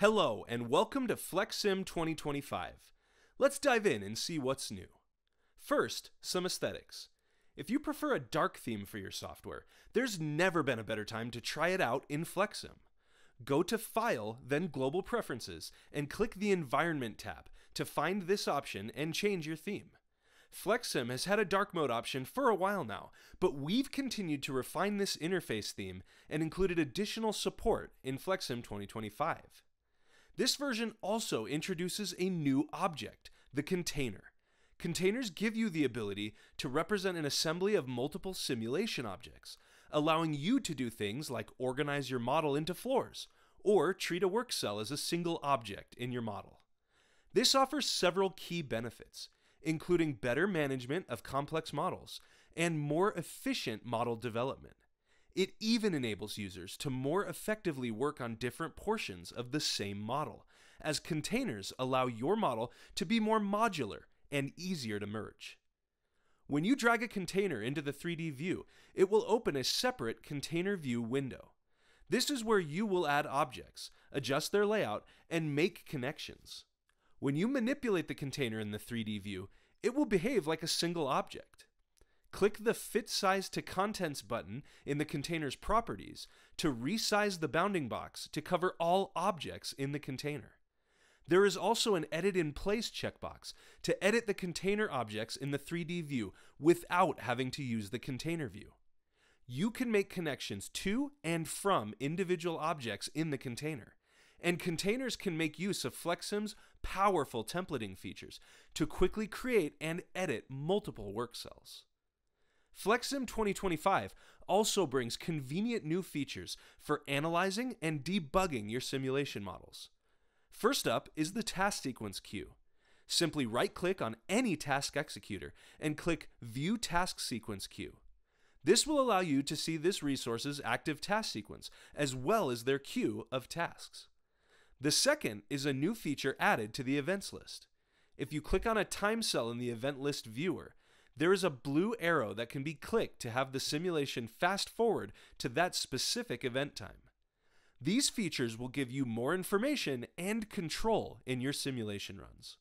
Hello and welcome to FlexSim 2025. Let's dive in and see what's new. First, some aesthetics. If you prefer a dark theme for your software, there's never been a better time to try it out in FlexSim. Go to File, then Global Preferences, and click the Environment tab to find this option and change your theme. FlexSim has had a dark mode option for a while now, but we've continued to refine this interface theme and included additional support in FlexSim 2025. This version also introduces a new object, the container. Containers give you the ability to represent an assembly of multiple simulation objects, allowing you to do things like organize your model into floors, or treat a work cell as a single object in your model. This offers several key benefits, including better management of complex models and more efficient model development. It even enables users to more effectively work on different portions of the same model, as containers allow your model to be more modular and easier to merge. When you drag a container into the 3D view, it will open a separate container view window. This is where you will add objects, adjust their layout, and make connections. When you manipulate the container in the 3D view, it will behave like a single object. Click the Fit Size to Contents button in the container's properties to resize the bounding box to cover all objects in the container. There is also an Edit in Place checkbox to edit the container objects in the 3D view without having to use the container view. You can make connections to and from individual objects in the container, and containers can make use of FlexSim's powerful templating features to quickly create and edit multiple work cells. FlexSim 2025 also brings convenient new features for analyzing and debugging your simulation models. First up is the task sequence queue. Simply right-click on any task executor and click View Task Sequence Queue. This will allow you to see this resource's active task sequence as well as their queue of tasks. The second is a new feature added to the events list. If you click on a time cell in the event list viewer, there is a blue arrow that can be clicked to have the simulation fast forward to that specific event time. These features will give you more information and control in your simulation runs.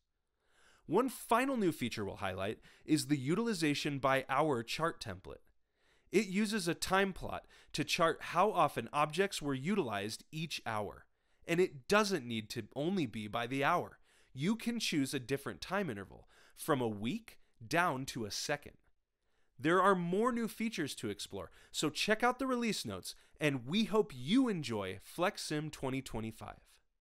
One final new feature we'll highlight is the utilization by hour chart template. It uses a time plot to chart how often objects were utilized each hour, and it doesn't need to only be by the hour. You can choose a different time interval, from a week down to a second. There are more new features to explore, so check out the release notes, and we hope you enjoy FlexSim 2025.